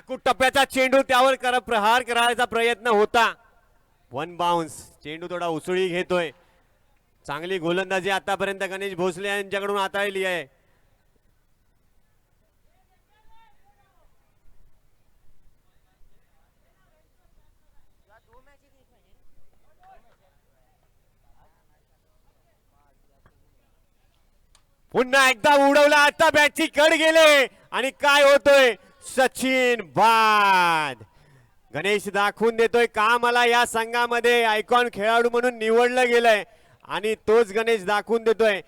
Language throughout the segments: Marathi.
टप्प्याचा चेंडू त्यावर प्रहार करायचा प्रयत्न होता. One bounce. चेंडू थोडा उसळी घेतोय. चांगली गोलंदाजी आतापर्यंत गणेश भोसले यांच्याकडून हाताळली आहे. पुन्हा एकदा उडवला. आता बॅटची कड गेले आणि काय होतोय. सचिन बाद. गणेश दाखवून देतोय का मला या संघामध्ये आयकॉन खेळाडू म्हणून निवडलं गेलंय आणि तोच गणेश दाखवून देतोय.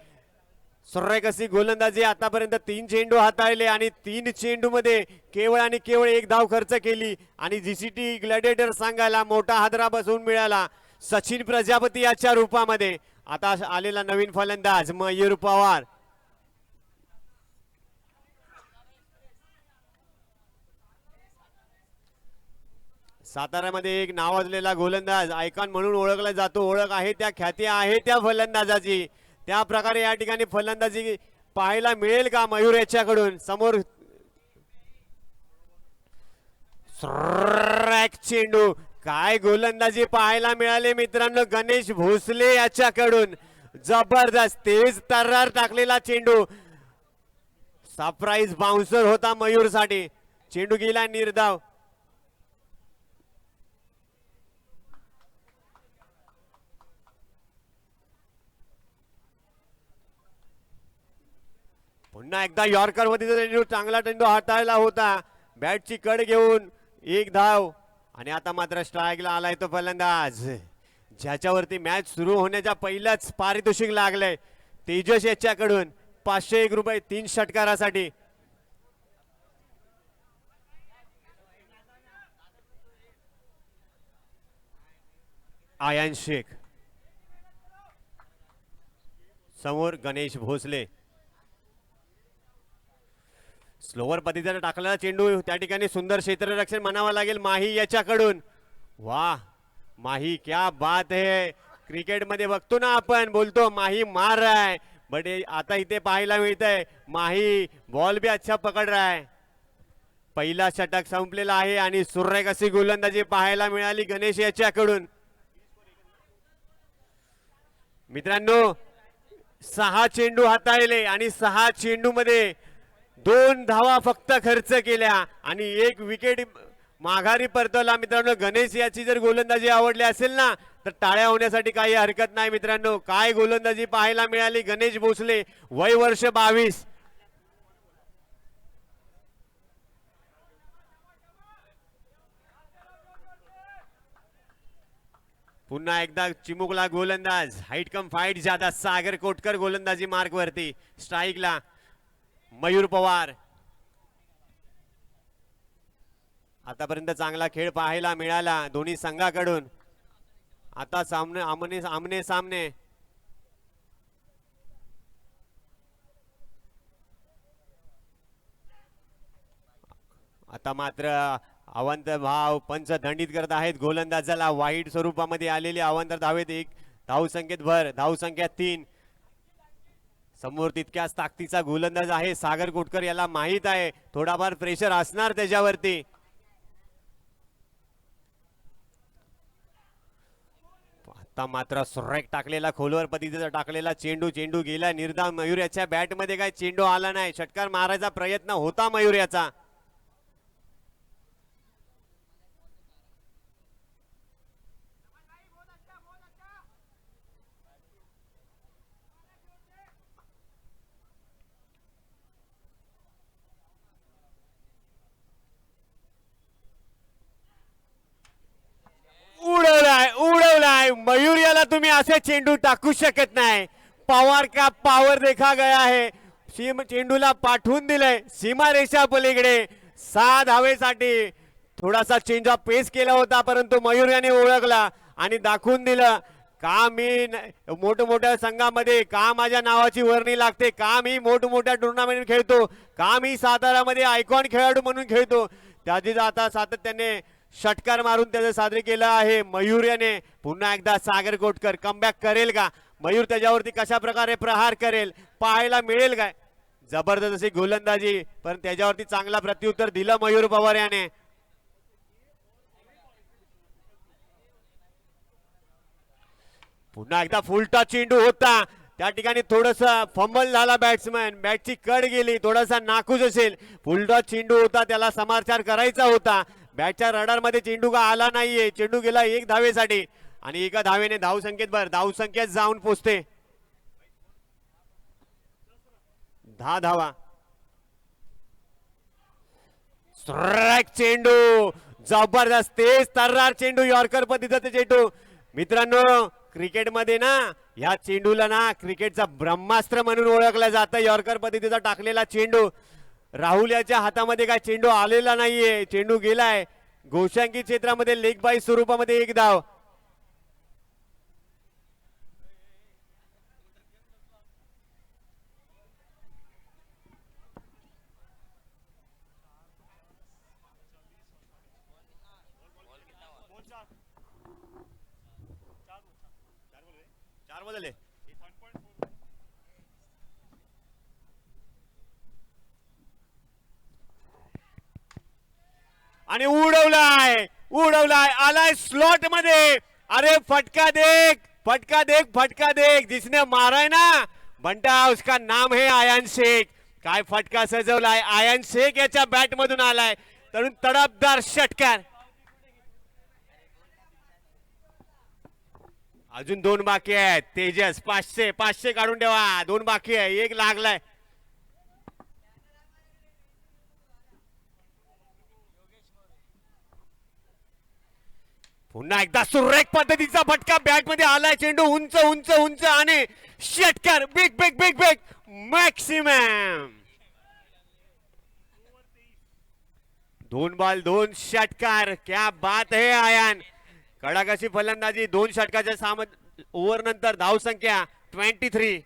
सुरेख अशी गोलंदाजी. आतापर्यंत 3 चेंडू हाताळले आणि 3 चेंडू मध्ये केवळ आणि केवळ 1 धाव खर्च केली आणि जीसीटी ग्लॅडिएटर संघाला मोठा हादरा बसवून मिळाला सचिन प्रजापती याच्या रूपामध्ये. आता आलेला नवीन फलंदाज मयूर पवार. साताऱ्यामध्ये एक नावाजलेला गोलंदाज आयकॉन म्हणून ओळखला जातो. ओळख आहे त्या, ख्याती आहे त्या फलंदाजाची. त्या प्रकारे या ठिकाणी फलंदाजी पाहायला मिळेल का मयूर याच्याकडून. समोर चेंडू. काय गोलंदाजी पाहायला मिळाले मित्रांनो गणेश भोसले याच्याकडून. जबरदस्त तेज तर्रार टाकलेला चेंडू. सरप्राईज बाउन्सर होता मयूर साठी. चेंडू गेला निर्धाव. पुन्हा एकदा यॉर्कर मध्ये चांगला चेंडू हाताळला होता. बॅटची कड घेऊन 1 धाव आणि आता मात्र स्ट्राईकला आलाय तो फलंदाज ज्याच्यावरती मॅच सुरू होण्याच्या पहिल्याच पारितोषिक लागलंय तेजस याच्याकडून 501 रुपये 3 षटकारासाठी. आयन शेख समोर गणेश भोसले. स्लोवर पद्धतीचा टाकलेला चेंडू. त्या ठिकाणी सुंदर क्षेत्ररक्षण म्हणावं लागेल माही याच्याकडून. वाह माही क्या बात है. क्रिकेटमध्ये बघतो ना आपण बोलतो माही मार रहा है बट आता इथे पाहायला मिळतंय माही बॉल भी अच्छा पकड रहा है. पहिला षटक संपलेला आहे आणि सुरेख अशी गोलंदाजी पाहायला मिळाली गणेश याच्याकडून. मित्रांनो 6 चेंडू हाताळले आणि 6 चेंडू मध्ये 2 धावा फक्त खर्च केल्या आणि 1 विकेट माघारी परतवला. मित्रांनो गणेश याची जर गोलंदाजी आवडली असेल ना तर टाळ्या होण्यासाठी काही हरकत नाही. मित्रांनो काय गोलंदाजी पाहायला मिळाली गणेश भोसले. वय वर्ष 22. पुन्हा एकदा चिमुकला गोलंदाज. हाईट कम फाईट ज्यादा. सागर कोटकर गोलंदाजी मार्क वरती. स्ट्राईकला मयूर पवार. आतापर्यंत चांगला खेळ पाहायला मिळाला दोन्ही संघाकडून. आता सामने आमने सामने. आता मात्र अवंत भाव पंच दंडित करत आहेत गोलंदाजाला. वाईट स्वरूपामध्ये आलेले अवंत धावेत 1 धाव संख्येत भर. धाव संख्या 3. समोर तितक्याच ताकदीचा गोलंदाज आहे सागर कोटकर. याला माहित आहे थोडाफार प्रेशर असणार त्याच्यावरती. आता मात्र सुरेख टाकलेला खोलवर पद्धतीचा टाकलेला चेंडू. चेंडू गेला निर्धाव. मयूर याच्या बॅट मध्ये काय चेंडू आला नाही. षटकार मारायचा प्रयत्न होता मयूर याचा. उडवलाय मयूर याला तुम्ही असे चेंडू टाकू शकत नाही. पवार का पावर देखा गया है. चेंडूला पाठवून दिलंय सीमारेषा पलीकडे. 6 धावेसाठी थोडासा चेंज ऑफ पेस केला होता परंतु मयूर याने ओळखला आणि दाखवून दिलं का मी मोठमोठ्या संघामध्ये का माझ्या नावाची वर्णी लागते. का मी मोठमोठ्या टुर्नामेंट खेळतो. का मी सातारामध्ये आयकॉन खेळाडू म्हणून खेळतो. त्याची आता सातत्याने षटकार मारून त्याचं साजरे केलं आहे मयूर याने. पुन्हा एकदा सागर कोटकर कमबॅक करेल का. मयूर त्याच्यावरती कशा प्रकारे प्रहार करेल पाहायला मिळेल काय. जबरदस्त अशी गोलंदाजी पण त्याच्यावरती चांगला प्रत्युत्तर दिलं मयूर पवार याने. पुन्हा एकदा फुलटा चेंडू होता त्या ठिकाणी थोडंसं फंबल झाला बॅट्समॅन बॅटची कड गेली थोडासा नाखूश असेल फुलटा चेंडू होता त्याला समाचार करायचा होता बॅटच्या रडार मध्ये चेंडू का आला नाहीये चेंडू गेला एक धावेसाठी आणि एका धावेने धावसंख्येत भर धावसंख्येत जाऊन पोचते 10 धावा स्ट्राइक चेंडू जबरदस्त तेज तर्रार चेंडू यॉर्कर पद्धतीचा चेंडू मित्रांनो क्रिकेटमध्ये ना या चेंडूला ना क्रिकेटचा ब्रह्मास्त्र म्हणून ओळखलं जातं यॉर्कर पद्धतीचा टाकलेला चेंडू राहुल याच्या हातामध्ये काय चेंडू आलेला नाहीये चेंडू गेलाय गोशांकी क्षेत्रामध्ये लेग बाय स्वरूपामध्ये एक धाव आणि उडवलाय आलाय स्लॉट मध्ये अरे फटका देख जिसने मारा है ना बंटा उसका नाम है आयन शेख काय फटका सजवलाय आयन शेख याच्या बॅट मधून आलाय तरुण तडपदार षटकार अजून 2 बाकी आहेत तेजस 500 काढून ठेवा 2 बाकी आहे एक लागलाय पुन्हा एकदा सुरेख पद्धतीचा फटका बॅट मध्ये आलाय चेंडू उंच आणि षटकार बिग मॅक्सिमम 2 बॉल 2 षटकार क्या बात है आयन कडाकाशी फलंदाजी 2 षटकाच्या ओव्हर नंतर धावसंख्या 23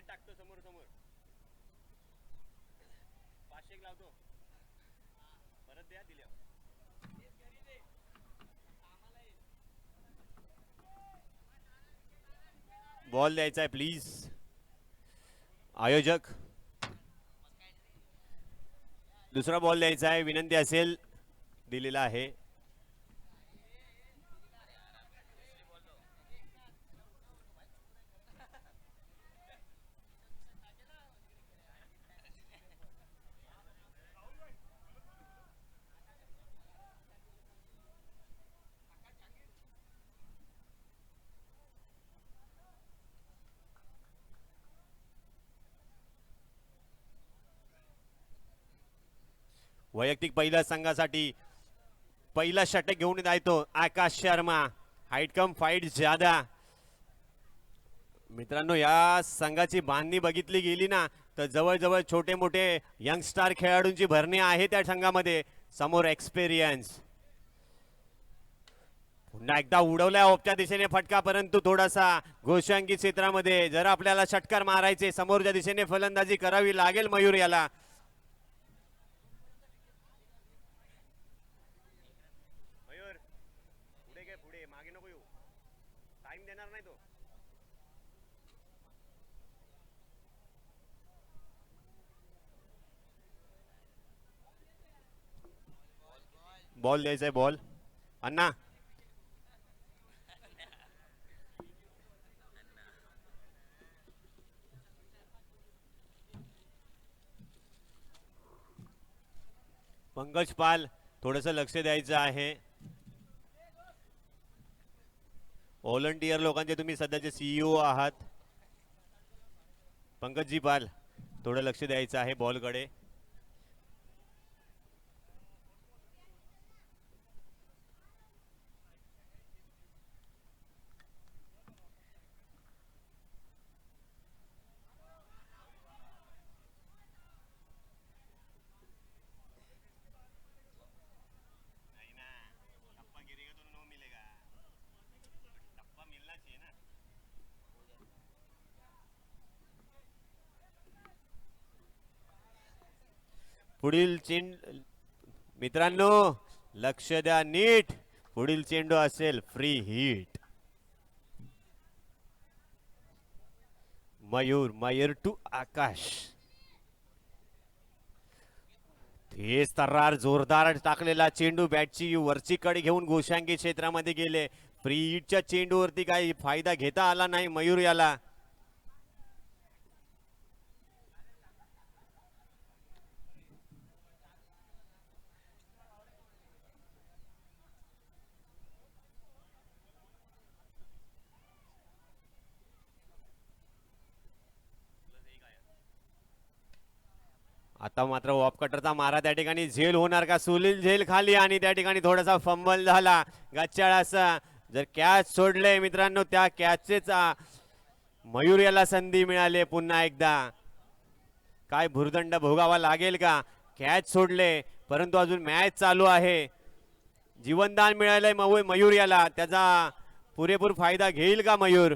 टाकतो समोर 500 लावतो परत द्या दिल्या बॉल द्यायचा आहे प्लीज आयोजक दुसरा बॉल द्यायचा आहे विनंती असेल दिलेला आहे वैयक्तिक पहिल्या संघासाठी पहिला षटक घेऊन जातो आकाश शर्मा हाईट कम फाईट ज्यादा मित्रांनो या संघाची बांधणी बघितली गेली ना तर जवळजवळ छोटे मोठे यंगस्टार खेळाडूंची भरणी आहे त्या संघामध्ये समोर एक्सपिरियन्स पुन्हा एकदा उडवलाय ओपच्या दिशेने फटका परंतु थोडासा गोशांकी क्षेत्रामध्ये जर आपल्याला षटकार मारायचे समोरच्या दिशेने फलंदाजी करावी लागेल मयूर याला बॉल द्यायचा आहे बॉल अण्णा पंकज पाल थोडंसं लक्ष द्यायचं आहे व्हॉलंटियर लोकांचे तुम्ही सध्याचे सीईओ आहात पंकजजी पाल थोडं लक्ष द्यायचं आहे बॉलकडे पुढील चेंड मित्रांनो लक्ष द्या नीट पुढील चेंडू असेल फ्री हिट. मयूर टू आकाश. तेच तर्रार जोरदार टाकलेला चेंडू बॅटची वरची कड घेऊन गोशांगी क्षेत्रामध्ये गेले. फ्री हिटच्या चेंडूवरती काही फायदा घेता आला नाही मयूर याला. आता मात्र ऑफ कटरचा मारा त्या ठिकाणी झेल होणार का? सुनील झेल खाली आणि त्या ठिकाणी थोडासा फंबल झाला गच्चाळ असा. जर कॅच सोडले मित्रांनो त्या कॅचेच मयूर याला संधी मिळाली. पुन्हा एकदा काय भुर्दंड भोगावा लागेल का? कॅच सोडले परंतु अजून मॅच चालू आहे. जीवनदान मिळालंय मयूर याला. त्याचा पुरेपूर फायदा घेईल का मयूर?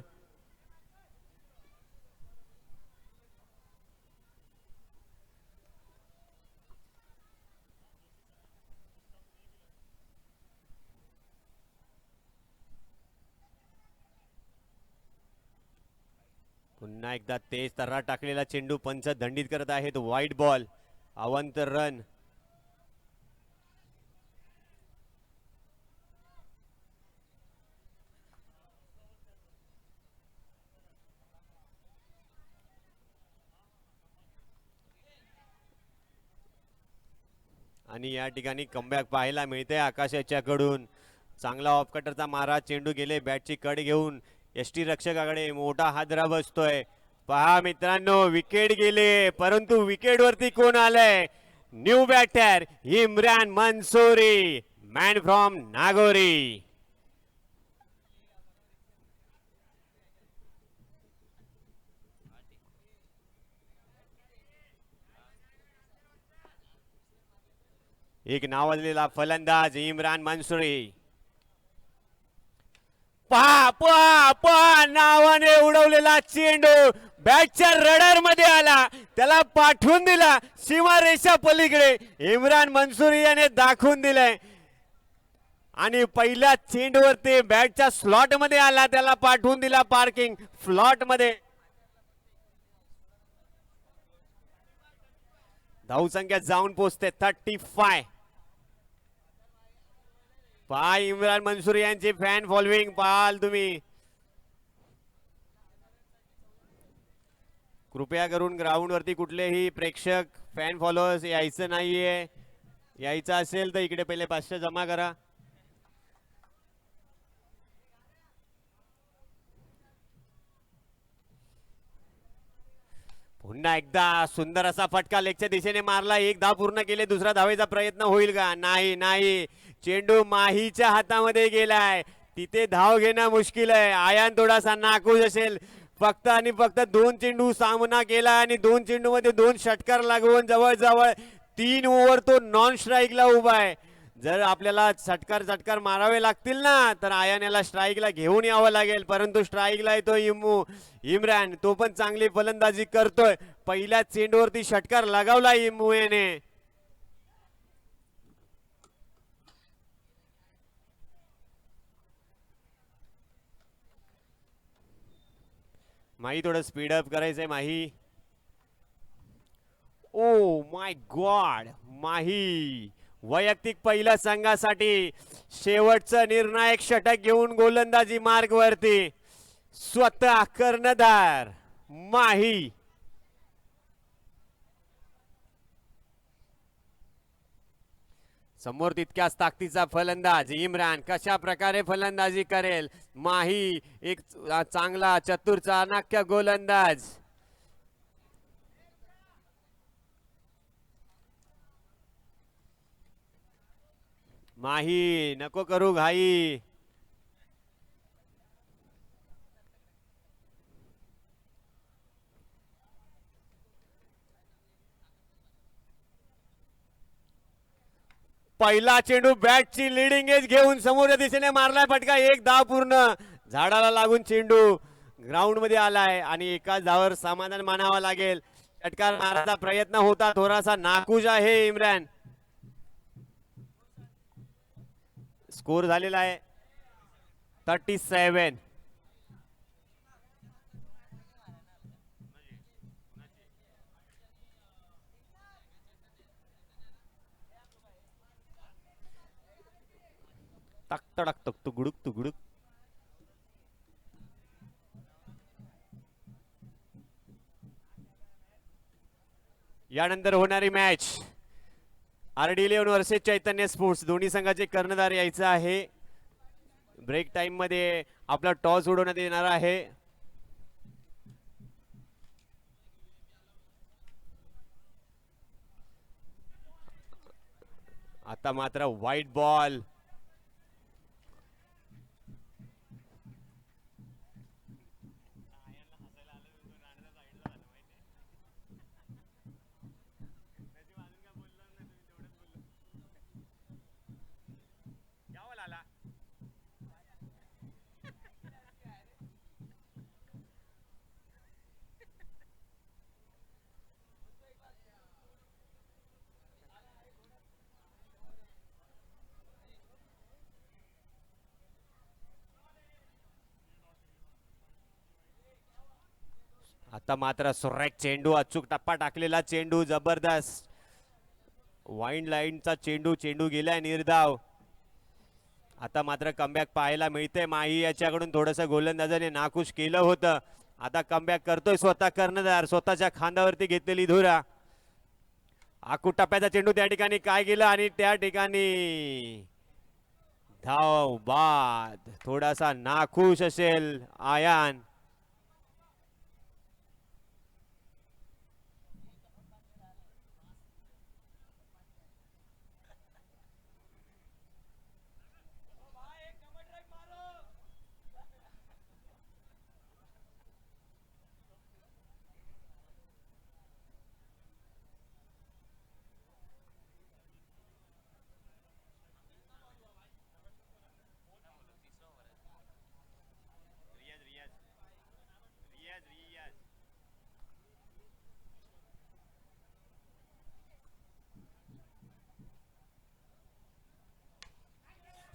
पुन्हा एकदा तेज तर्रा टाकलेला चेंडू पंच दंडित करत आहेत. वाईट बॉल. Avant run. आणि या ठिकाणी कमबॅक पाहायला मिळते आकाश याच्याकडून. चांगला ऑफ कटरचा मारा. चेंडू गेले बॅटची कड घेऊन. यष्टी रक्षकाकडे मोठा हादरा बसतोय. पहा मित्रांनो विकेट गेले परंतु विकेट वरती कोण आलंय? New batter Imran Mansuri, man from Nagori. एक नावाजलेला फलंदाज इम्रान मंसूरी. पहा नावाने उडवलेला चेंडू बॅटच्या रडार मध्ये आला. त्याला पाठवून दिला सीमारेषा पलीकडे. इम्रान मंसूरी याने दाखवून दिलंय आणि पहिल्या चेंडूवर ते बॅटच्या स्लॉट मध्ये आला. त्याला पाठवून दिला पार्किंग फ्लॉट मध्ये. धावसंख्या जाऊन पोहोचते 35. पहा इम्रान मंसूरी यांची फॅन फॉलोइंग पाहाल तुम्ही. कृपया करून ग्राउंड वरती कुठलेही प्रेक्षक फॅन फॉलोअर्स यायचं नाहीये. यायचं असेल तर इकडे पहिले 500 जमा करा. पुन्हा एकदा सुंदर असा फटका लेगच्या दिशेने मारला. एक धाव पूर्ण केले. दुसरा धावेचा प्रयत्न होईल का? नाही. चेंडू माहीच्या हातामध्ये गेलाय. तिथे धाव घेणं मुश्किल आहे. आयान थोडासा नाखुश असेल. फक्त आणि फक्त 2 चेंडू सामना केला आणि 2 चेंडू मध्ये 2 षटकार लागवून जवळजवळ 3 ओव्हर तो नॉन स्ट्राईकला उभा आहे. जर आपल्याला षटकार मारावे लागतील ना तर आयान याला स्ट्राईकला घेऊन यावं लागेल. परंतु स्ट्राईकला येतो इम्रान. तो पण चांगली फलंदाजी करतोय. पहिल्या चेंडूवरती षटकार लगावला इम्मू याने. माही थोडं स्पीडअप करायचंय माही. Oh my God. माही वैयक्तिक पहिल्या संघासाठी शेवटचं निर्णायक षटक घेऊन गोलंदाजी मार्ग वरती. स्वतः कर्णधार माही. समोर तितक्याच ताकदीचा फलंदाज इम्रान. कशा प्रकारे फलंदाजी करेल माही? एक चांगला चतुर चाणक्य गोलंदाज. माही नको करू घाई. पहिला चेंडू बॅटची लिडिंग एज घेऊन समोरच्या दिशेने मारलाय फटका. एक धाव पूर्ण. झाडाला लागून चेंडू ग्राउंड मध्ये आलाय आणि एकाच धावावर समाधान मानावं लागेल. षटकार मारायचा प्रयत्न होता. थोडासा नाखुश आहे इम्रान. स्कोर झालेला आहे 37. तक तडक तक तुगडुक तुगडुक. यानंतर होणारी match RD11 versus Chaitanya sports. दोन्ही संघाचे कर्णधार यायचं आहे. ब्रेक टाइम मध्ये आपला टॉस उडवण्यात येणार आहे. आता मात्र व्हाईट बॉल. आता मात्र सुरेख चेंडू, अचूक टप्पा टाकलेला चेंडू, जबरदस्त वाईन लाईनचा चेंडू. चेंडू गेलाय निर्धाव. आता मात्र कमबॅक पाहायला मिळते. माही याच्याकडून थोडस गोलंदाजाने नाखुश केलं होतं. आता कमबॅक करतोय स्वतः कर्णधार. स्वतःच्या खांद्यावरती घेतलेली धुरा. आकू टप्प्याचा चेंडू त्या ठिकाणी काय गेलं आणि त्या ठिकाणी धाव बाद. थोडासा नाखुश असेल आयान.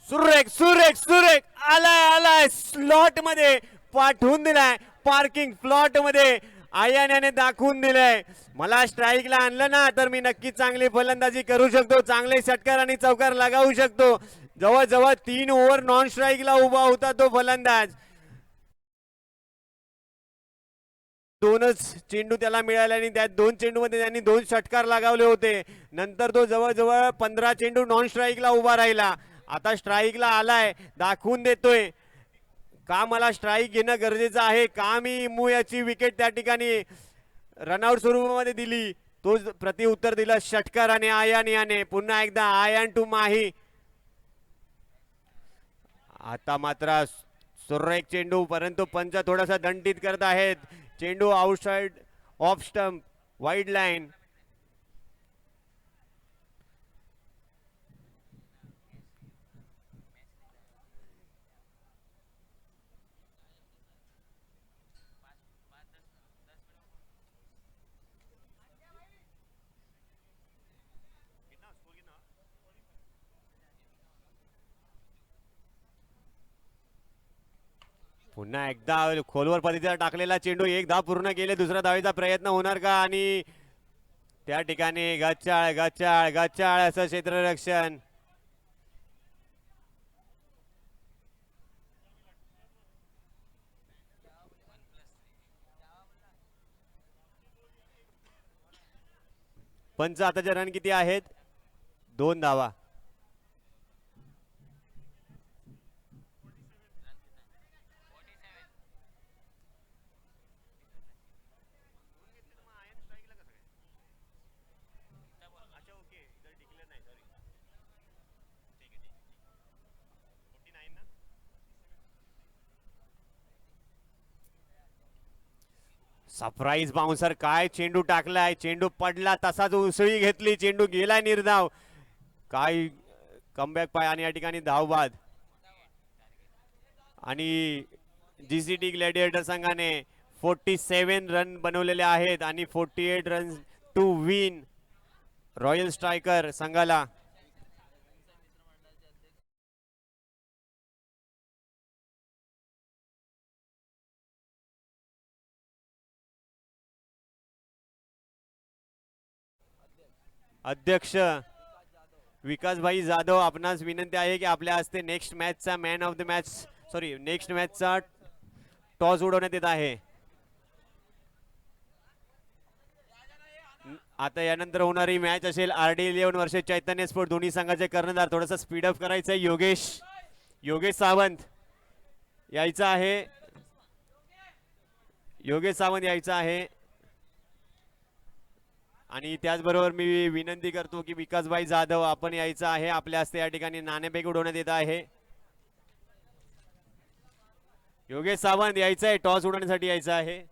सुरेख सुरेख सुरेख आलाय आलाय. स्लॉट मध्ये पाठवून दिलाय. पार्किंग प्लॉट मध्ये आयाने दाखवून दिलंय. मला स्ट्राईकला आणलं ना तर मी नक्की चांगली फलंदाजी करू शकतो. चांगले षटकार आणि चौकार लगावू शकतो. जवळजवळ 3 ओव्हर नॉन स्ट्राईकला उभा होता तो फलंदाज. दोनच चेंडू त्याला मिळाले आणि त्या 2 चेंडूमध्ये त्यांनी 2 षटकार लगावले होते. नंतर तो जवळजवळ 15 चेंडू नॉन स्ट्राईकला उभा राहिला. आता स्ट्राईकला आलाय. दाखवून देतोय का मला स्ट्राईक घेणं गरजेचं आहे. का मी याची विकेट त्या ठिकाणी रनआउट स्वरूपामध्ये दिली. तो प्रति उत्तर दिलं षटकार आणि आयान याने. पुन्हा एकदा आयान टू माही. आता मात्र सुरेख चेंडू, परंतु पंच थोडासा दंडित करत आहेत. चेंडू outside off stump, wide line. पुन्हा एकदा खोलवर पद्धतीचा टाकलेला चेंडू. एक धाव पूर्ण केले. दुसरा धावेचा प्रयत्न होणार का? आणि त्या ठिकाणी गचाळ गचाळ गचाळ असं क्षेत्ररक्षण. पंच आताचे रन किती आहेत? 2 धावा. Surprise bouncer. काय चेंडू टाकलाय. चेंडू पडला तसाच उसळी घेतली. चेंडू गेलाय निर्धाव. काय कमबॅक पाय आणि या ठिकाणी धावबाद. आणि GCT ग्लॅडिएटर संघाने 47 रन बनवलेले आहेत आणि 48 run to win royal striker संघाला. अध्यक्ष विकासभाई जाधव, आपणास विनंती आहे की आपल्या हस्ते नेक्स्ट मॅचचा man of the match sorry next मॅचचा टॉस उडवण्यात येत आहे. आता यानंतर होणारी मॅच असेल RD11 वर्सेस चैतन्य स्पोर्ट. दोन्ही संघाचे कर्णधार थोडासा स्पीडअप करायचं आहे. योगेश सावंत यायचा आहे. योगेश सावंत यायचा आहे. आणि त्याचबरोबर मी विनंती करतो की विकासभाई जाधव आपण यायचं आहे. आपल्या हस्ते या ठिकाणी नाणेफेक उडवण्यात येत आहे. योगेश सावंत यायचं आहे, टॉस उडवण्यासाठी यायचं आहे.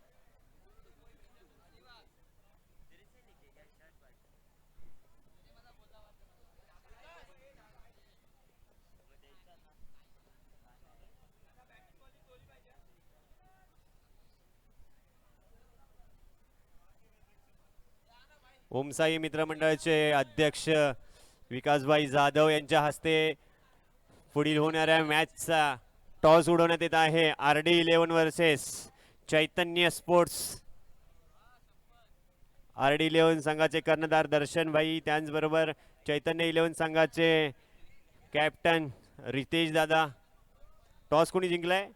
ओमसाई मित्रमंडळाचे अध्यक्ष विकासभाई जाधव यांच्या हस्ते पुढील होणाऱ्या मॅचचा टॉस उडवण्यात येत आहे. RD11 versus Chaitanya sports. RD11 संघाचे कर्णधार दर्शन भाई, त्याचबरोबर चैतन्य 11 संघाचे कॅप्टन रितेश दादा. टॉस कोणी जिंकलाय?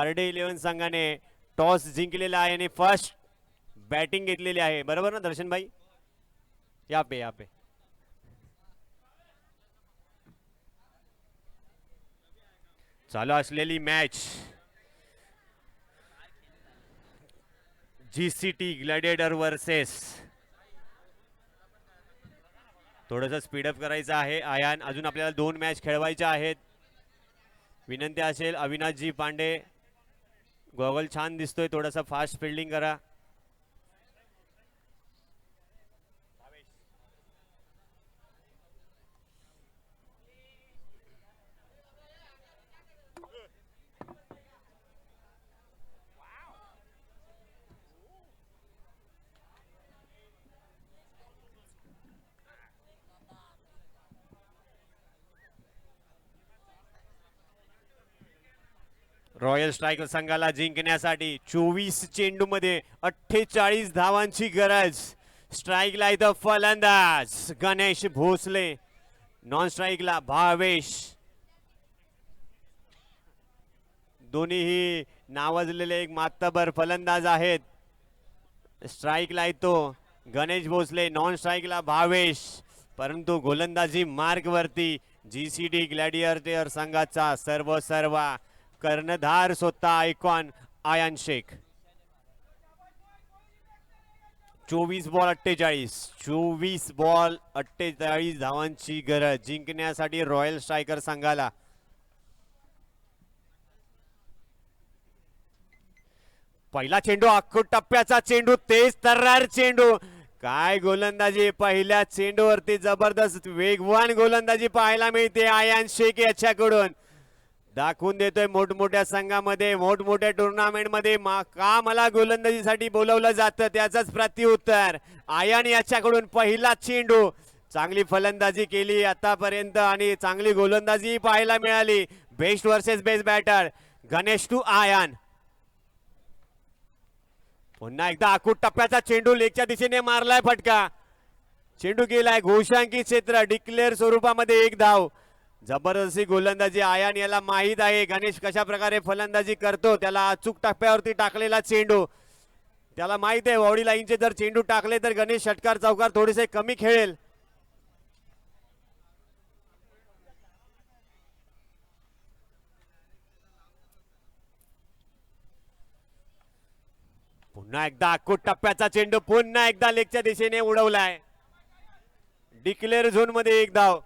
RD11 संघाने टॉस जिंकलेला आहे आणि फर्स्ट बॅटिंग घेतलेली आहे. बरोबर ना दर्शन भाई? या पे चालू असलेली मॅच GCT ग्लॅडिएटर वर्सेस. थोडंसं स्पीडअप करायचं आहे आयान. अजून आपल्याला 2 मॅच खेळवायच्या आहेत. विनंती असेल अविनाशजी पांडे, गॉगल छान दिसतोय, थोडासा फास्ट फिल्डिंग करा. रॉयल स्ट्रायकर संघाला जिंकण्यासाठी 24 चेंडू मध्ये 48 धावांची गरज. स्ट्राईकला इथं फलंदाज गणेश भोसले, नॉन स्ट्राईकला भावेश. दोन्हीही नावाजलेले एक मातबर फलंदाज आहेत. स्ट्राईकला येतो गणेश भोसले, नॉन स्ट्राईकला भावेश. परंतु गोलंदाजी मार्ग वरती GCT ग्लॅडिएटर संघाचा सर्वा कर्णधार स्वतः आयकॉन आयान शेख. 24 बॉल 48 धावांची गरज जिंकण्यासाठी रॉयल स्ट्रायकर संघाला. पहिला चेंडू अख्खू टप्प्याचा चेंडू, तेज तर्रार चेंडू. काय गोलंदाजी पहिल्या चेंडूवरती, जबरदस्त वेगवान गोलंदाजी पाहायला मिळते आयान शेख याच्याकडून. दाखवून देतोय मोठमोठ्या संघामध्ये, मोठमोठ्या टुर्नामेंटमध्ये का मला गोलंदाजीसाठी बोलवलं जातं त्याचंच प्रत्युत्तर. आयान याच्याकडून पहिला चेंडू. चांगली फलंदाजी केली आतापर्यंत आणि चांगली गोलंदाजी पाहायला मिळाली. Best versus best batter Ganesh to Ayan. पुन्हा एकदा आखूट टप्प्याचा चेंडू, लेगच्या दिशेने मारलाय फटका. चेंडू गेलाय घोषांकित क्षेत्र, डिक्लेअर स्वरूपामध्ये 1 धाव. जबरदस्ती गोलंदाजी आयान याला माहित आहे गणेश कशा प्रकारे फलंदाजी करतो. त्याला अचूक टप्प्यावरती टाकलेला चेंडू, त्याला माहित आहे बाउंड्री लाईनचे जर चेंडू टाकले तर गणेश षटकार चौकार थोडेसे कमी खेळेल. पुन्हा एकदा अक्कूट टप्प्याचा चेंडू, पुन्हा एकदा लेगच्या दिशेने उडवलाय. डिक्लेअर झोन मध्ये 1 धाव.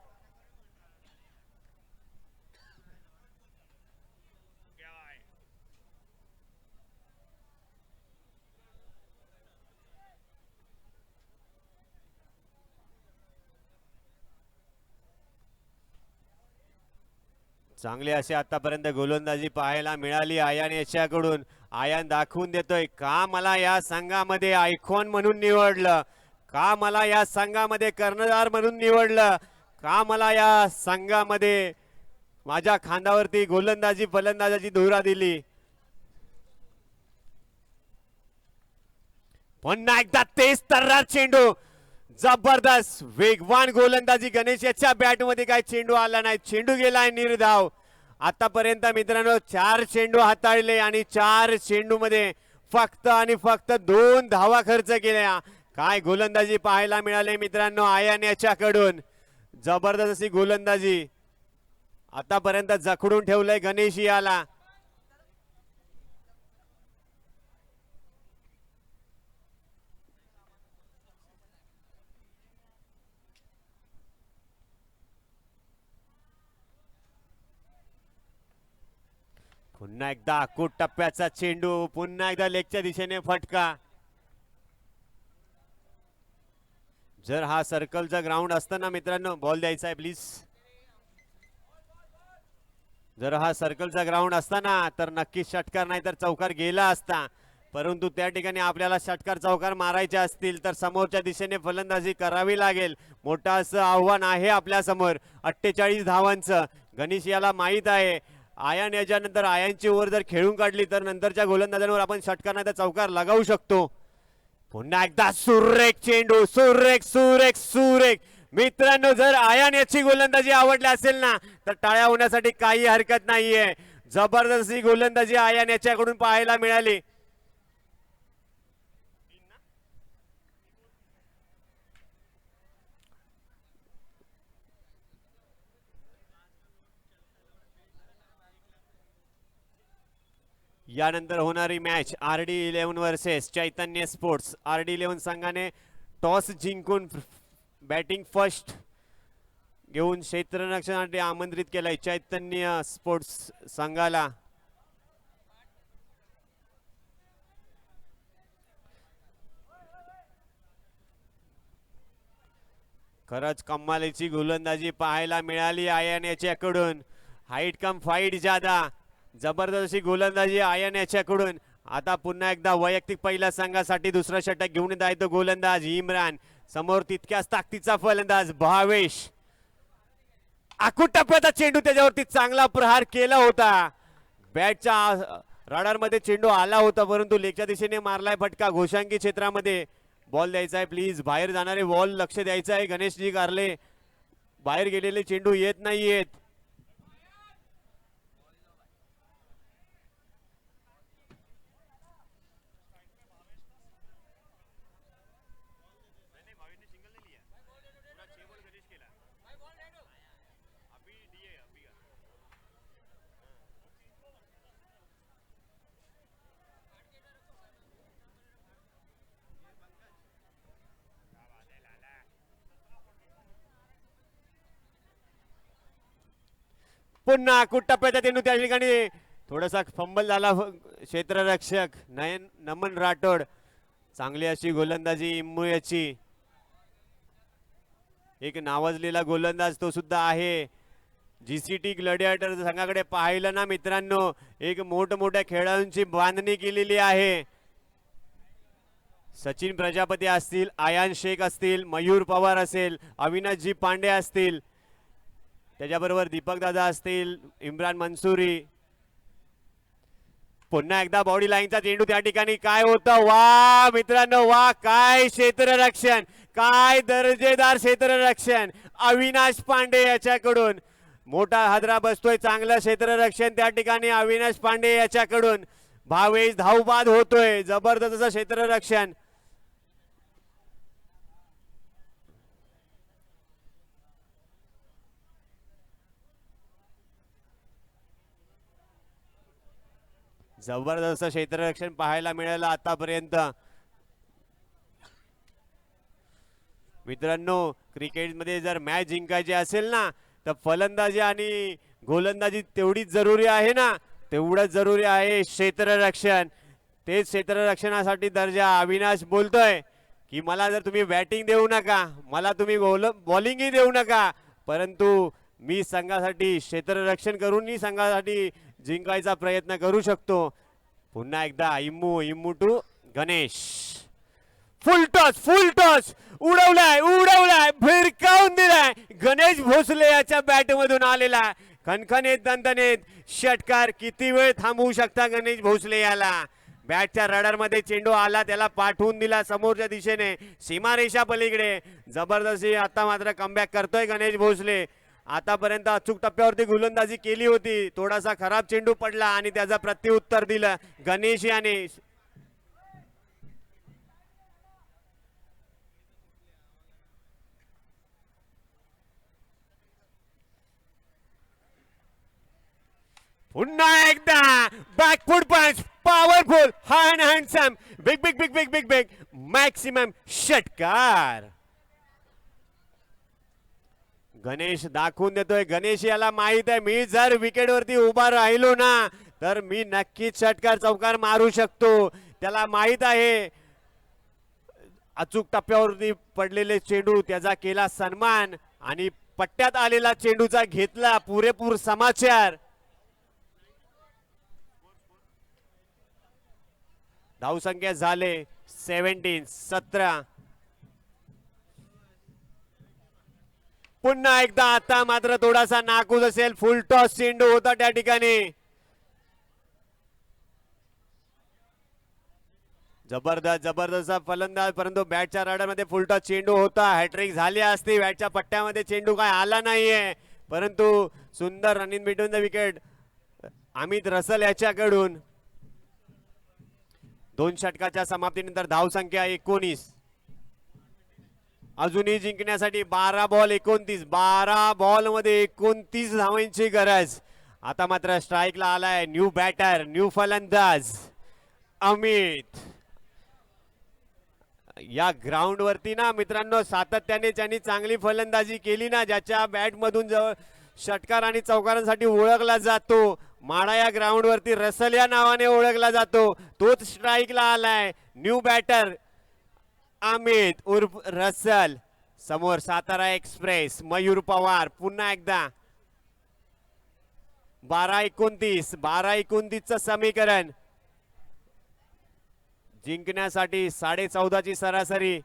चांगली अशी आतापर्यंत गोलंदाजी पाहायला मिळाली आयान याच्याकडून. आयान दाखवून देतोय का मला या संघामध्ये आयकॉन म्हणून निवडलं, का मला या संघामध्ये कर्णधार म्हणून निवडलं, का मला या संघामध्ये माझ्या खांद्यावरती गोलंदाजी फलंदाजाची धुरा दिली. पुन्हा एकदा तेज तर्रार चेंडू, जबरदस्त वेगवान गोलंदाजी गणेश याच्या बॅट मध्ये काय चेंडू आला नाही, चेंडू गेलाय निर्धाव. आतापर्यंत मित्रांनो 4 चेंडू हाताळले आणि 4 चेंडू मध्ये फक्त आणि फक्त 2 धावा खर्च केल्या. काय गोलंदाजी पाहायला मिळाले मित्रांनो आयन याच्याकडून. जबरदस्त अशी गोलंदाजी आतापर्यंत जखडून ठेवलंय गणेश याला. पुन्हा एकदा अकूट टप्प्याचा चेंडू, पुन्हा एकदा लेगच्या दिशेने फटका. जर हा सर्कलचा ग्राउंड असताना मित्रांनो बॉल द्यायचा आहे प्लीज. जर हा सर्कलचा ग्राउंड असताना तर नक्कीच षटकार नाही तर चौकार गेला असता. परंतु त्या ठिकाणी आपल्याला षटकार चौकार मारायचे असतील तर समोरच्या दिशेने फलंदाजी करावी लागेल. मोठं असं आव्हान आहे आपल्या समोर 48 धावांचं. गणेश याला माहीत आहे. आयन याच्यानंतर आयनची ओव्हर जर खेळून काढली तर नंतरच्या गोलंदाजांवर आपण षटकार नाही तर चौकार लगावू शकतो. पुन्हा एकदा सुरेख चेंडू, सुरेख सुरेख सुरेख. मित्रांनो जर आयन याची गोलंदाजी आवडली असेल ना तर टाळ्या होण्यासाठी काही हरकत नाहीये. जबरदस्त गोलंदाजी आयन याच्याकडून पाहायला मिळाली. यानंतर होणारी match RD11 versus Chaitanya sports. RD11 संघाने टॉस जिंकून बॅटिंग फर्स्ट घेऊन क्षेत्ररक्षणासाठी आमंत्रित केलंय चैतन्य स्पोर्ट्स संघाला. खरंच कमालीची गोलंदाजी पाहायला मिळाली आयन याच्याकडून. हाईट कम फाईट ज्यादा. जबरदस्त गोलंदाजी आयन याच्याकडून. आता पुन्हा एकदा वैयक्तिक पहिल्या संघासाठी दुसरा षटक घेऊन येत आहे तो गोलंदाज इम्रान. समोर तितक्याच ताकदीचा फलंदाज भावेश. आखूट टप्प्याचा चेंडू, त्याच्यावरती चांगला प्रहार केला होता. बॅटच्या रडार मध्ये चेंडू आला होता परंतु लेगच्या दिशेने मारलाय फटका. घोषांकी क्षेत्रामध्ये बॉल द्यायचा आहे प्लीज. बाहेर जाणारे बॉल लक्ष द्यायचं आहे. गणेशजी कारले बाहेर गेलेले चेंडू येत नाहीयेत. पुन्हा कुट्टप्प्याचा चेंडू, त्या ठिकाणी थोडासा फंबल झाला क्षेत्ररक्षक नमन राठोड. चांगली अशी गोलंदाजी इम्मू याची. एक नावाजलेला गोलंदाज तो सुद्धा आहे. GCT ग्लॅडिएटर संघाकडे पाहिलं ना मित्रांनो एक मोठमोठ्या खेळाडूंची बांधणी केलेली आहे. सचिन प्रजापती असतील, आयान शेख असतील, मयूर पवार असेल, अविनाशजी पांडे असतील, त्याच्याबरोबर दीपक दादा असतील, इम्रान मंसूरी. पुन्हा एकदा बॉडी लाईनचा चेंडू, त्या ठिकाणी काय होतं. वा मित्रांनो वा, काय क्षेत्ररक्षण, काय दर्जेदार क्षेत्ररक्षण अविनाश पांडे याच्याकडून. मोठा हादरा बसतोय. चांगलं क्षेत्ररक्षण त्या ठिकाणी अविनाश पांडे याच्याकडून. भावेश धावबाद होतोय. जबरदस्त क्षेत्ररक्षण. जबरदस्त क्षेत्ररक्षण पाहायला मिळालं आतापर्यंत. मित्रांनो क्रिकेटमध्ये जर मॅच जिंकायची असेल ना तर फलंदाजी आणि गोलंदाजी तेवढीच जरुरी आहे ना, तेवढंच जरुरी आहे क्षेत्ररक्षण. तेच क्षेत्ररक्षणासाठी दर्जा. अविनाश बोलतोय की मला जर तुम्ही बॅटिंग देऊ नका, मला तुम्ही बॉलिंगही देऊ नका, परंतु मी संघासाठी क्षेत्ररक्षण करूनही संघासाठी जिंकायचा प्रयत्न करू शकतो. पुन्हा एकदा इम्मू टू गणेश. फुल टॉस उडवलाय भिरकावून दिलाय. गणेश भोसले याच्या बॅट मधून आलेला खणखणीत दणदणीत षटकार. किती वेळ थांबवू शकता गणेश भोसले याला. बॅटच्या रडार मध्ये चेंडू आला, त्याला पाठवून दिला समोरच्या दिशेने सीमारेषा पलीकडे. जबरदस्ती आता मात्र कमबॅक करतोय गणेश भोसले. आतापर्यंत अचूक टप्प्यावरती गोलंदाजी केली होती, थोडासा खराब चेंडू पडला आणि त्याचा प्रत्युत्तर दिलं गणेश याने. पुन्हा एकदा बॅकफूट पंच, powerful, hand handsome, big big big big big big maximum षटकार. गणेश दाखवून देतोय. गणेश याला माहित आहे, मी जर विकेटवरती उभा राहिलो ना तर मी नक्कीच षटकार चौकार मारू शकतो. त्याला माहित आहे. अचूक टप्प्यावरती पडलेले चेंडू त्याचा केला सन्मान आणि पट्ट्यात आलेला चेंडूचा घेतला पुरेपूर समाचार. धावसंख्या झाले 17. पुन्हा एकदा आता मात्र थोडासा नाकूस असेल. फुल टॉस चेंडू होता त्या ठिकाणी. जबरदस्त जबरदस्त फलंदाज, परंतु बॅटच्या राडामध्ये फुल टॉस चेंडू होता. हॅट्रिक झाली असती. बॅटच्या पट्ट्यामध्ये चेंडू काय आला नाहीये, परंतु सुंदर running between the wicket Amit Russell याच्याकडून. 2 षटकाच्या समाप्तीनंतर धावसंख्या 19. अजूनही जिंकण्यासाठी 12 बॉल 29. 12 बॉल मध्ये 29 धावांची गरज. आता मात्र स्ट्राईकला आलाय न्यू बॅटर, न्यू फलंदाज अमित. या ग्राउंड वरती ना मित्रांनो सातत्याने ज्यांनी चांगली फलंदाजी केली ना, ज्याच्या बॅट मधून षटकार आणि चौकारांसाठी ओळखला जातो, माडा या ग्राउंड वरती रसल या नावाने ओळखला जातो, तोच स्ट्राईकला आलाय न्यू बॅटर अमित उर्फ रसल. समोर सातारा एक्सप्रेस मयूर पवार. पुन्हा एकदा 12-29. 12-29चं समीकरण. जिंकण्यासाठी 14.5ची सरासरी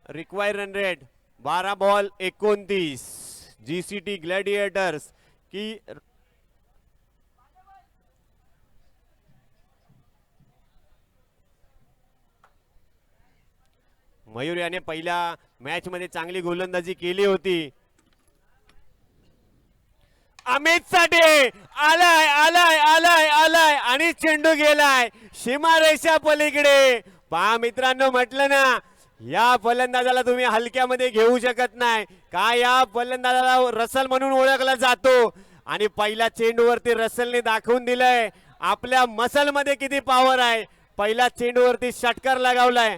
require run rate. 12 ball 29. GCT gladiators की मयूर याने पहिल्या मॅच मध्ये चांगली गोलंदाजी केली होती. अमित साठी आलाय आलाय आलाय आलाय आणि चेंडू गेलाय सीमारेषा पलीकडे. पहा मित्रांनो, म्हटलं ना या फलंदाजाला तुम्ही हलक्यामध्ये घेऊ शकत नाही. का या फलंदाजाला रसल म्हणून ओळखला जातो आणि पहिल्या चेंडूवरती रसलने दाखवून दिलंय आपल्या मसल मध्ये किती पॉवर आहे. पहिल्या चेंडूवरती षटकार लगावलाय.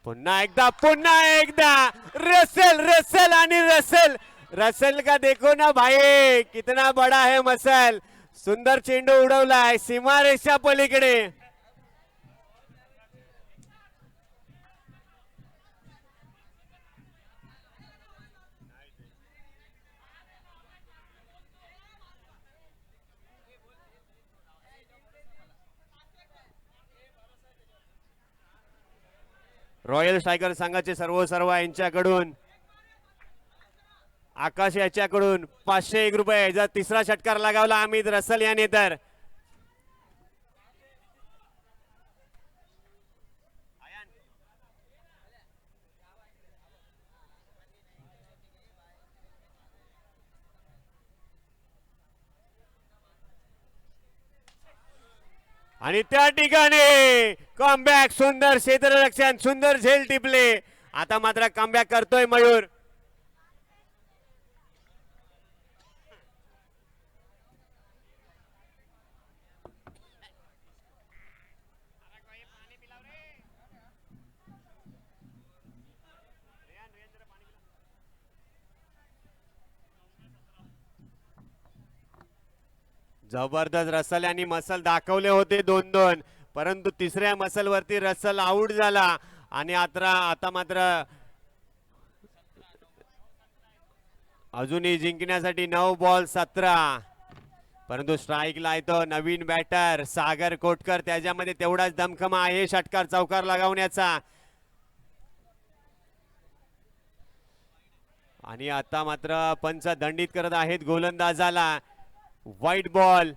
पुन्हा एकदा रसल रसल आणि रसल. रसल का देखो ना भाई, कितना बड़ा है मसल. सुंदर चेंडू उडवलाय सीमारेषा पलीकडे. रॉयल स्ट्रायकर संघाचे सर्व यांच्याकडून आकाश याच्याकडून 501 रुपये. जर तिसरा षटकार लगावला अमित रसल याने तर आणि त्या ठिकाणी कमबॅक. सुंदर क्षेत्ररक्षण, सुंदर झेल टिपले. आता मात्र कमबॅक करतोय मयूर. जबरदस्त रसल यांनी मसल दाखवले होते 2-2, परंतु तिसऱ्या मसल वरती रसल आउट झाला आणि आता मात्र अजूनही जिंकण्यासाठी 9 बॉल 17. परंतु स्ट्राईकला येतो नवीन बॅटर सागर कोटकर. त्याच्यामध्ये तेवढाच दमखमा आहे षटकार चौकार लगावण्याचा. आणि आता मात्र पंच दंडित करत आहेत गोलंदाजाला. White ball.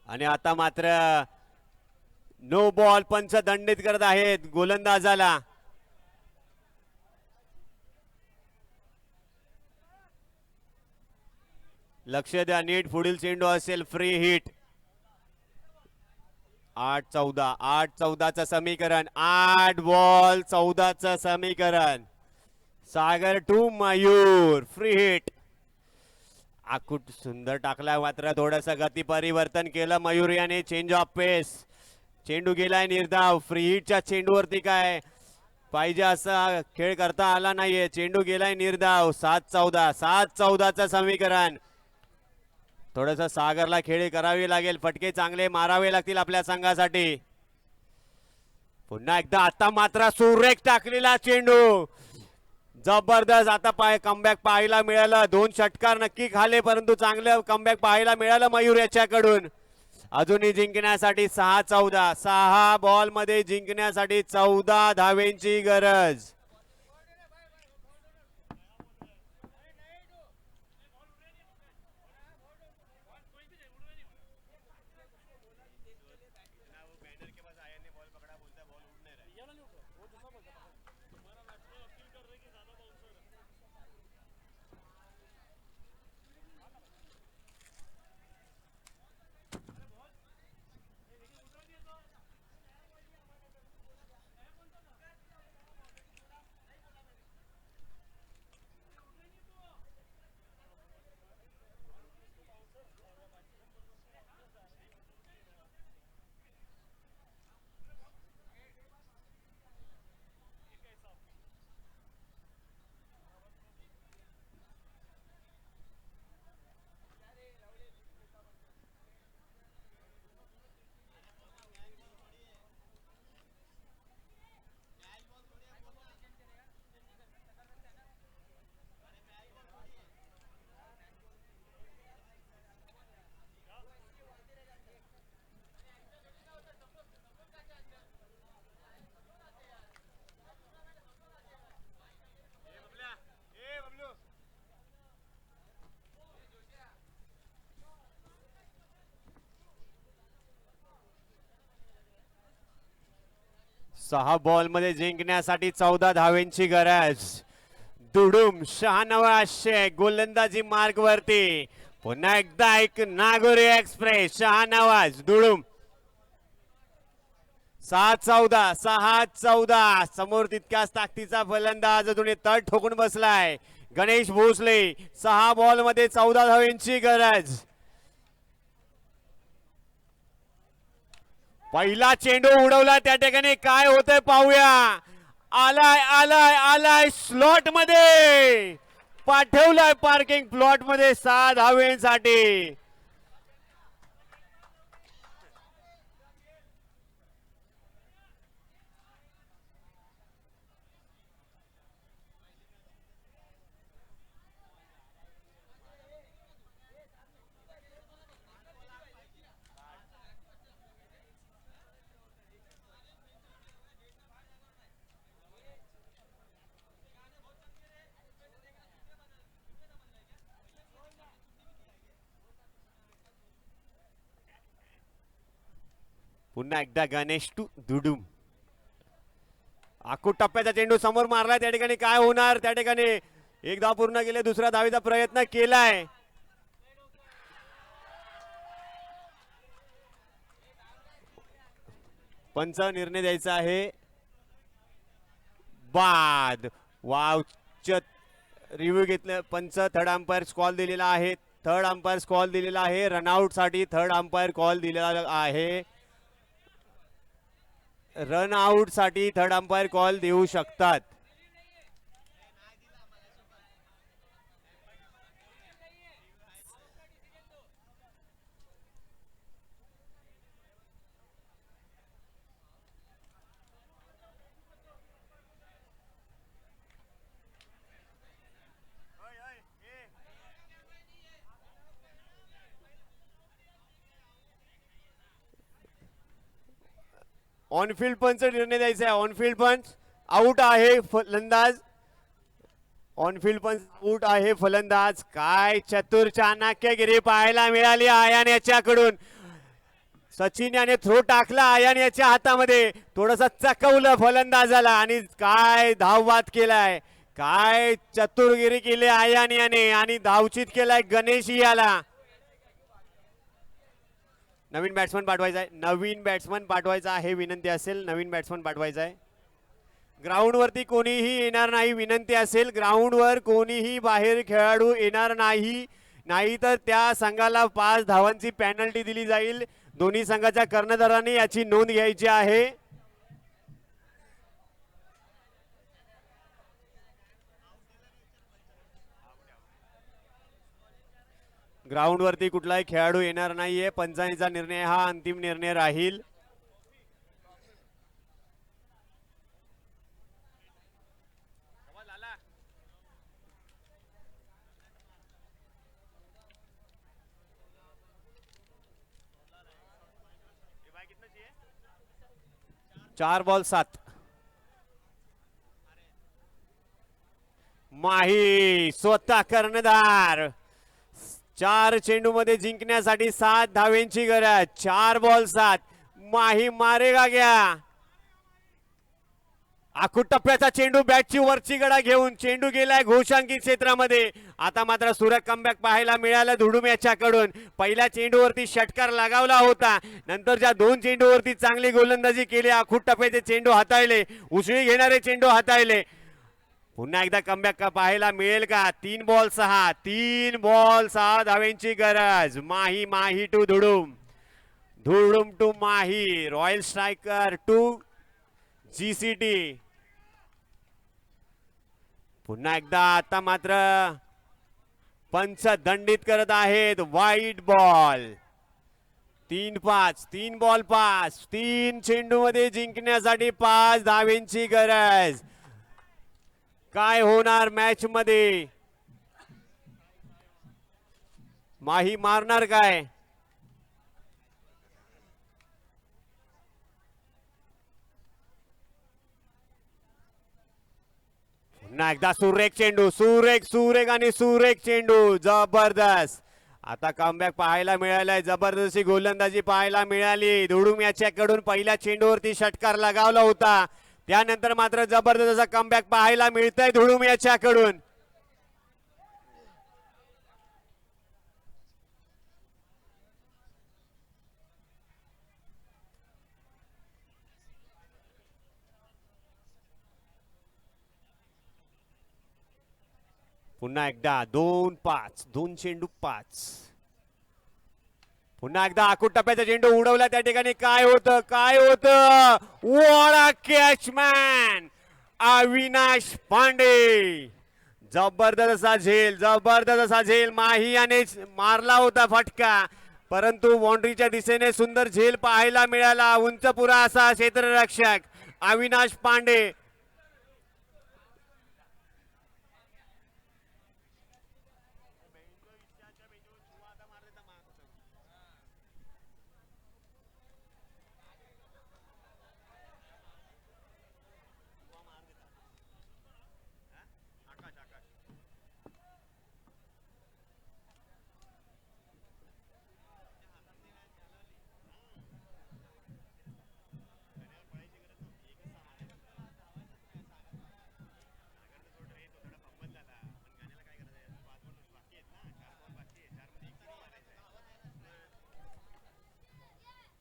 आणि आता मात्र नो बॉल. पंच दंडित करत आहेत गोलंदाजाला. लक्ष द्या नीट. पुढील चेंडू असेल फ्री हिट. 8-14. 8-14चं समीकरण. 8 बॉल 14चं समीकरण. Sagar to Mayur. Free hit. आकुट सुंदर टाकलाय मात्र थोडस गती परिवर्तन केलं मयूर याने. Change of pace. चेंडू गेलाय निर्धाव. फ्री हिटच्या चेंडूवरती काय पाहिजे असा खेळ करता आला नाहीये. चेंडू गेलाय निर्धाव. 7-14. 7-14चं समीकरण. थोडस सागरला खेळी करावी लागेल. फटके चांगले मारावे लागतील आपल्या संघासाठी. पुन्हा एकदा आता मात्र सुरेख टाकलेला चेंडू. जबरदस्त. आता कमबॅक पाहायला मिळालं. 2 षटकार नक्की खाले परंतु चांगलं कमबॅक पाहायला मिळालं मयूर याच्याकडून. अजूनही जिंकण्यासाठी 6-14. 6 बॉल मध्ये जिंकण्यासाठी 14 धावेंची गरज. सहा बॉल मध्ये जिंकण्यासाठी 14 धावेंची गरज. दुडुम 96 गोलंदाजी मार्ग वरती. पुन्हा एकदा एक नागोरी एक्सप्रेस. 96 दुडुम. 7-14. 6-14. समोर तितक्याच ताकदीचा फलंदाज अजून तळ ठोकून बसलाय गणेश भोसले. 6 बॉल मध्ये 14 धावेंची गरज. पहिला चेंडू उडवला त्या ठिकाणी काय होतंय पाहूया. आलाय आलाय आलाय स्लॉट मध्ये. पाठवलाय पार्किंग प्लॉट मध्ये 6 धावेंसाठी. पुन्हा एकदा गणेश टू दुडुम. आखूड टप्प्याचा चेंडू समोर मारलाय, त्या ठिकाणी काय होणार, त्या ठिकाणी एक धाव पूर्ण केले, दुसऱ्या धावीचा प्रयत्न केलाय. पंच निर्णय द्यायचा आहे. बाद. वाव. रिव्ह्यू घेतलं पंच. थर्ड अंपायर कॉल दिलेला आहे. थर्ड अंपायर कॉल दिलेला आहे. रनआउट साठी थर्ड अंपायर कॉल दिलेला आहे. रन आउट साठी थर्ड अंपायर कॉल देऊ शकतात. ऑनफिल्ड पंच निर्णय द्यायचा आहे. ऑनफिल्ड पंच आउट आहे फलंदाज. ऑनफिल्ड पंच आउट आहे फलंदाज. काय चतुर चाणक्यगिरी पाहायला मिळाली आयान याच्याकडून. सचिन याने थ्रो टाकला आयान याच्या हातामध्ये, थोडासा चकवलं फलंदाजाला आणि काय धाववाद केलाय. काय चतुरगिरी केली आयान याने आणि धावचित केलाय गणेश याला. नवीन बॅट्समन पाठवायचा आहे. नवीन बॅट्समन पाठवायचा आहे. विनंती असेल नवीन बॅट्समन पाठवायचा आहे. ग्राउंड वरती कोणीही येणार नाही. विनंती असेल ग्राउंड वर कोणीही बाहेर खेळाडू येणार नाही. नाहीतर त्या संघाला 5 धावांची पेनल्टी दिली जाईल. दोन्ही संघाच्या कर्णधारांनी याची नोंद घ्यायची आहे. ग्राउंड वरती कुठलाही खेळाडू येणार नाहीये. पंचांचा निर्णय हा अंतिम निर्णय राहील. चार बॉल 7. माही स्वतः कर्णधार. 4 चेंडू मध्ये जिंकण्यासाठी 7 धावेंची गरज. 4 बॉल 7. माही मारेगा क्या. आखूड टप्प्याचा चेंडू बॅटची वरची गडा घेऊन चेंडू गेलाय घोषांकित क्षेत्रामध्ये. आता मात्र सुरेख कमबॅक पाहायला मिळाला धुडूम याच्याकडून. पहिल्या चेंडूवरती षटकार लगावला होता, नंतरच्या 2 चेंडूवरती चांगली गोलंदाजी केली. आखूड टप्प्याचे चेंडू हाताळले, उसळी घेणारे चेंडू हाताळले. पुन्हा एकदा कमबॅक का पाहायला मिळेल का. 3 बॉल 6. 3 बॉल 6 धावेंची गरज. माही टू धुडूम. धुडूम to Mahi. Royal striker to GCT. पुन्हा एकदा आता मात्र पंच दंडित करत आहेत. वाईट बॉल. 3-5. 3 बॉल 5. 3 चेंडू मध्ये जिंकण्यासाठी 5 धावेंची गरज. काय होणार मॅच मध्ये. माही मारणार काय. पुन्हा एकदा सुरेख चेंडू. सुरेख आणि सुरेख चेंडू. जबरदस्त. आता कमबॅक पाहायला मिळालाय. जबरदस्ती गोलंदाजी पाहायला मिळाली. धुडूम याच्याकडून पहिल्या चेंडूवरती षटकार लगावला होता, त्यानंतर मात्र जबरदस्त असा कमबॅक पाहायला मिळतंय धुडूम याच्याकडून. पुन्हा एकदा 2-5. 2 चेंडू 5. पुन्हा एकदा आखूड टप्प्याचा चेंडू उडवला. त्या ठिकाणी काय होतं. What a catch man Avinash Pandey. जबरदस्त असा झेल. माही याने मारला होता फटका, परंतु बाउंड्रीच्या दिशेने सुंदर झेल पाहायला मिळाला. उंचपुरा असा क्षेत्ररक्षक अविनाश पांडे.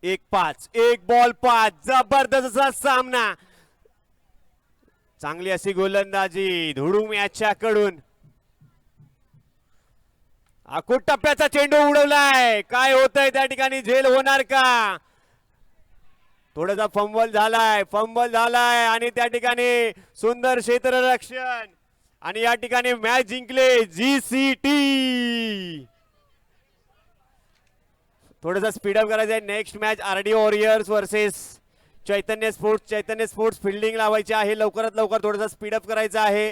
1-5 एक बॉल 5 जबरदस्त असा सामना. चांगली अशी गोलंदाजी धुडू मॅचच्या कडून. आखूड टप्प्याचा चेंडू उडवलाय. काय होतंय त्या ठिकाणी, झेल होणार का? थोडासा फंबल झालाय आणि त्या ठिकाणी सुंदर क्षेत्ररक्षण आणि या ठिकाणी मॅच जिंकले GCT. थोडासा स्पीडअप करायचं आहे. Next match RD warriors versus Chaitanya sports. Chaitanya sports fielding लावायची आहे लवकरात लवकर. थोडासा स्पीडअप करायचा आहे.